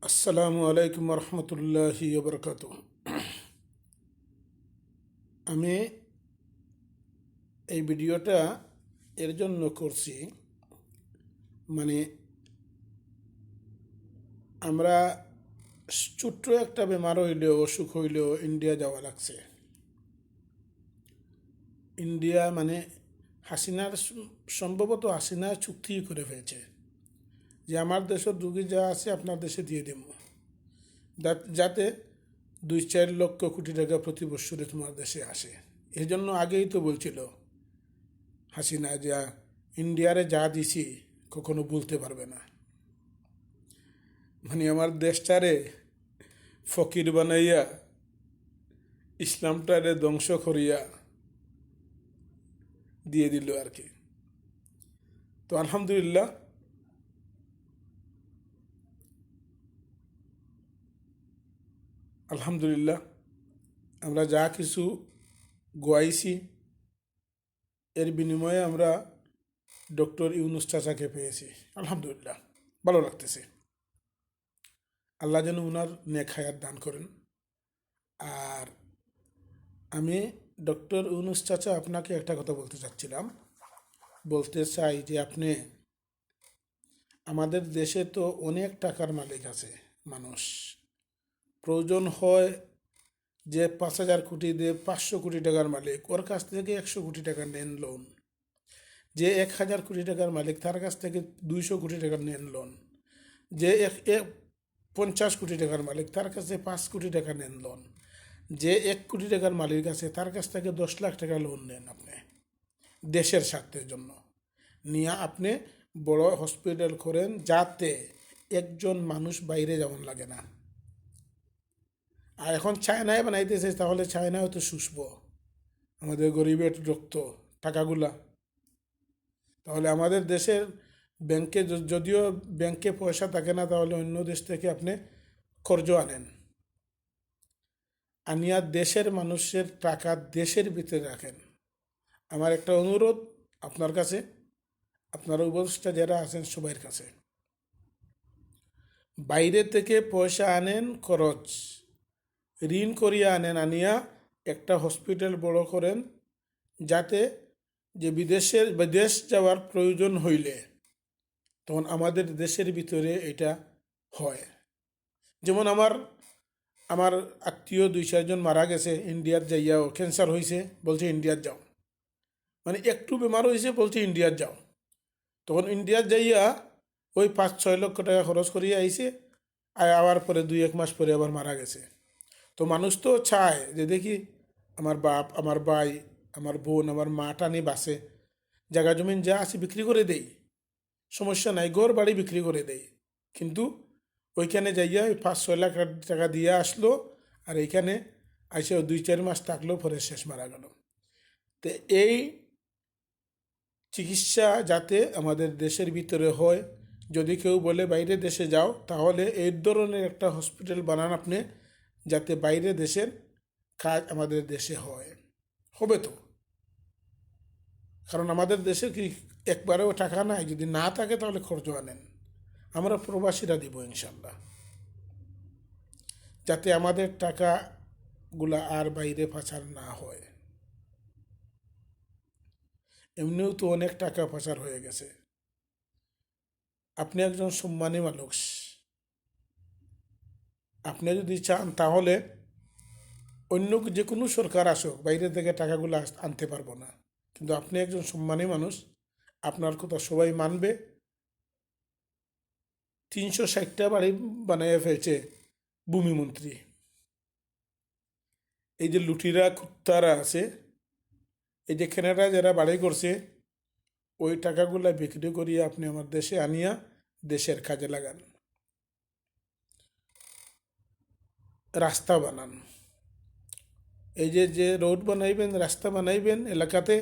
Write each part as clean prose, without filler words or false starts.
আসসালামু আলাইকুম রহমতুল্লাহি বরকাত। আমি এই ভিডিওটা এর জন্য করছি, মানে আমরা ছোট্ট একটা বেমার হইলেও অসুখ হইলেও ইন্ডিয়া যাওয়া লাগছে। ইন্ডিয়া মানে সম্ভবত হাসিনা চুক্তি করে ফেলছে যে আমার দেশের রুগী যা আছে আপনার দেশে দিয়ে দেব, যাতে 2-4 লক্ষ কোটি টাকা প্রতি বৎসরে তোমার দেশে আসে। এই জন্য আগেই তো বলছিল হাসিনা যা ইন্ডিয়ারে যা দিছি কখনো বলতে পারবে না। মানে আমার দেশটারে ফকির বানাইয়া ইসলামটারে ধ্বংস করিয়া দিয়ে দিল আর কি। তো আলহামদুলিল্লাহ, আলহামদুলিল্লাহ আমরা যা কিছু গোয়াইছি এর বিনিময়ে আমরা ডক্টর ইউনুস চাচাকে পেয়েছি। আলহামদুলিল্লাহ, ভালো লাগতেছে। আল্লাহ যেন উনার নেক হায়াত দান করেন। আর আমি ডক্টর ইউনুস চাচা আপনাকে একটা কথা বলতে চাচ্ছিলাম, বলতে চাই যে আপনি আমাদের দেশে তো অনেক টাকার মালিক আছে মানুষ, প্রয়োজন হয় যে 5,000 কোটি দিয়ে 500 কোটি টাকার মালিক ওর কাছ থেকে 100 কোটি টাকা নেন লোন, যে 1,000 কোটি টাকার মালিক তার কাছ থেকে 200 কোটি টাকা নেন লোন, যে 50 কোটি টাকার মালিক তার কাছে 5 কোটি টাকা নেন লোন, যে 1 কোটি টাকার মালিক আছে তার কাছ থেকে 10 লাখ টাকা লোন নেন আপনি দেশের স্বার্থের জন্য, নিয়ে আপনি বড় হসপিটাল করেন যাতে একজন মানুষ বাইরে যেমন লাগে না। আর এখন চায়নায় বানাইতেছে, তাহলে চায়নায় তো শুষব আমাদের গরিবের রক্ত টাকাগুলা। তাহলে আমাদের দেশের ব্যাংকে যদিও ব্যাংকে পয়সা থাকে না, তাহলে অন্য দেশ থেকে আপনি কর্জ আনেন, আনিয়া দেশের মানুষের টাকা দেশের ভিতরে রাখেন। আমার একটা অনুরোধ আপনার কাছে, আপনারা উপদেষ্টা যারা আছেন সবার কাছে, বাইরে থেকে পয়সা আনেন খরচ, ঋণ করিয়া আনেন, আনিয়া একটা হসপিটাল বড় করেন, যাতে যে বিদেশ যাওয়ার প্রয়োজন হইলে তখন আমাদের দেশের ভিতরে এটা হয়। যেমন আমার আমার আত্মীয় 2-4 জন মারা গেছে ইন্ডিয়ার যাইয়াও, ক্যান্সার হয়েছে বলছে ইন্ডিয়ার যাও, মানে একটু বেমার হয়েছে বলছে ইন্ডিয়ার যাও, তখন ইন্ডিয়ার যাইয়া ওই 5-6 লক্ষ টাকা খরচ করিয়া আইছে, আর আবার পরে 2-1 মাস পরে আবার মারা গেছে। তো মানুষ তো চায় যে দেখি আমার বাপ, আমার ভাই, আমার বোন, আমার মা টানি বাসে, জায়গা জমিন যা আছে বিক্রি করে দেই, সমস্যা নাই, ঘর বাড়ি বিক্রি করে দেই, কিন্তু ওইখানে যাইয়া ওই 5-6 লাখ টাকা দিয়ে আসলো, আর এইখানে আইসে 2-4 মাস থাকলো, পরে শেষ মারা গেল। তো এই চিকিৎসা যাতে আমাদের দেশের ভিতরে হয়, যদি কেউ বলে বাইরে দেশে যাও, তাহলে এই ধরনের একটা হসপিটাল বানান আপনি, যাতে বাইরে দেশের কাজ আমাদের দেশে হয়। হবে তো, কারণ আমাদের দেশে কি একবারেও টাকা নাই, যদি না থাকে তাহলে খরচ আনেন, আমরা প্রবাসীরা দিব ইনশাল্লাহ, যাতে আমাদের টাকাগুলা আর বাইরে পাচার না হয়। এমনিও তো অনেক টাকা পাচার হয়ে গেছে। আপনি একজন সম্মানী মানুষ, আপনি যদি চান তাহলে অন্য যে কোনো সরকার আসুক, বাইরে থেকে টাকাগুলো আনতে পারবো না, কিন্তু আপনি একজন সম্মানী মানুষ, আপনার কথা সবাই মানবে। 360টা বাড়ি বানিয়ে ফেলছে ভূমিমন্ত্রী। এই যে লুটিরা কুত্তারা আছে, এই যে খেনারা যারা বাড়ি করছে, ওই টাকাগুলা বিক্রি করিয়া আপনি আমার দেশে আনিয়া দেশের কাজে লাগান, রাস্তা বানান। এই যে যে রোড বানাইবেন, রাস্তা বানাইবেন এলাকাতে,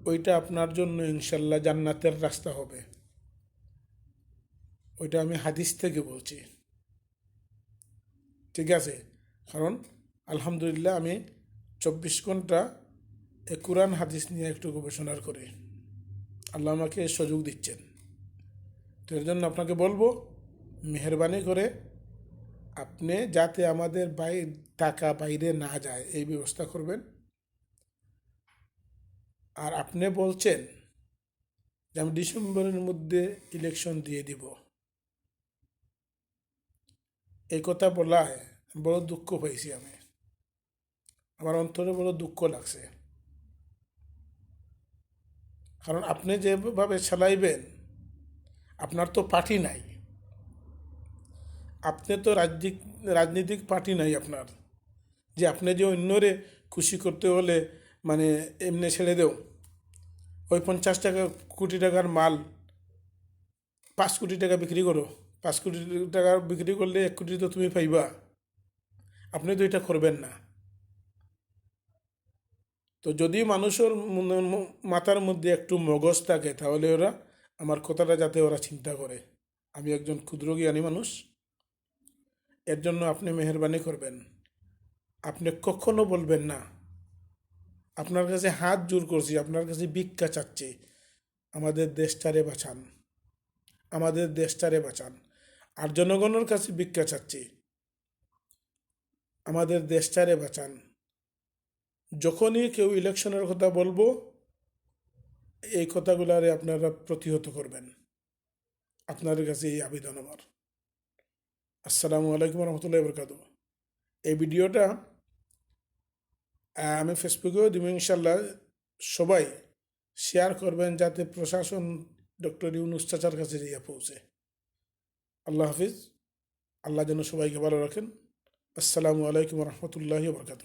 ওইটা আপনার জন্য ইনশাল্লাহ জান্নাতের রাস্তা হবে। ওইটা আমি হাদিস থেকে বলছি, ঠিক আছে? কারণ আলহামদুলিল্লাহ আমি 24 ঘন্টা কোরআন হাদিস নিয়ে একটু গবেষণা করি, আল্লাহ আমাকে সুযোগ দিচ্ছেন। তো এর জন্য আপনাকে বলবো মেহরবানি করে আপনি যাতে আমাদের টাকা বাইরে না যায় এই ব্যবস্থা করবেন। আর আপনি বলছেন যে আমি ডিসেম্বরের মধ্যে ইলেকশন দিয়ে দিব, এই কথা বলায় বড় দুঃখ পাইছি আমি, আমার অন্তরে বড় দুঃখ লাগছে। কারণ আপনি যেভাবে চালাইবেন, আপনার তো পার্টি নাই, আপনি তো রাজনৈতিক পার্টি নাই আপনার, যে আপনি যে অন্যরে খুশি করতে হলে মানে এমনি ছেড়ে দেও, ওই 50 কোটি টাকার মাল 5 কোটি টাকা বিক্রি করো, 5 কোটি টাকা বিক্রি করলে 1 কোটি তো তুমি পাইবা, আপনি তো এটা করবেন না। তো যদি মানুষের মাথার মধ্যে একটু মগজ থাকে, তাহলে ওরা আমার কথাটা যাতে ওরা চিন্তা করে। আমি একজন ক্ষুদ্র জ্ঞানী মানুষ, এর জন্য আপনি মেহরবানি করবেন, আপনি কখনো বলবেন না আপনার কাছে হাত জোর করছি, আপনার কাছে ভিক্ষা চাচ্ছি, আমাদের দেশটারে বাঁচান, আমাদের দেশটারে বাঁচান। আর জনগণের কাছে ভিক্ষা চাচ্ছি, আমাদের দেশটারে বাঁচান। যখনই কেউ ইলেকশনের কথা বলবো, এই কথাগুলারে আপনারা প্রতিহত করবেন। আপনাদের কাছে এই আবেদন আমার। আসসালামু আলাইকুম রহমতুল্লাহ বরকাত। এই ভিডিওটা আমি ফেসবুকেও দিব ইনশাল্লাহ। সবাই শেয়ার করবেন যাতে প্রশাসন ডক্টর ইউনূস চাচার কাছে গিয়ে পৌঁছে। আল্লাহ হাফিজ। আল্লাহ যেন সবাইকে ভালো রাখেন। আসসালামু আলাইকুম রহমতুল্লাহি বরকাত।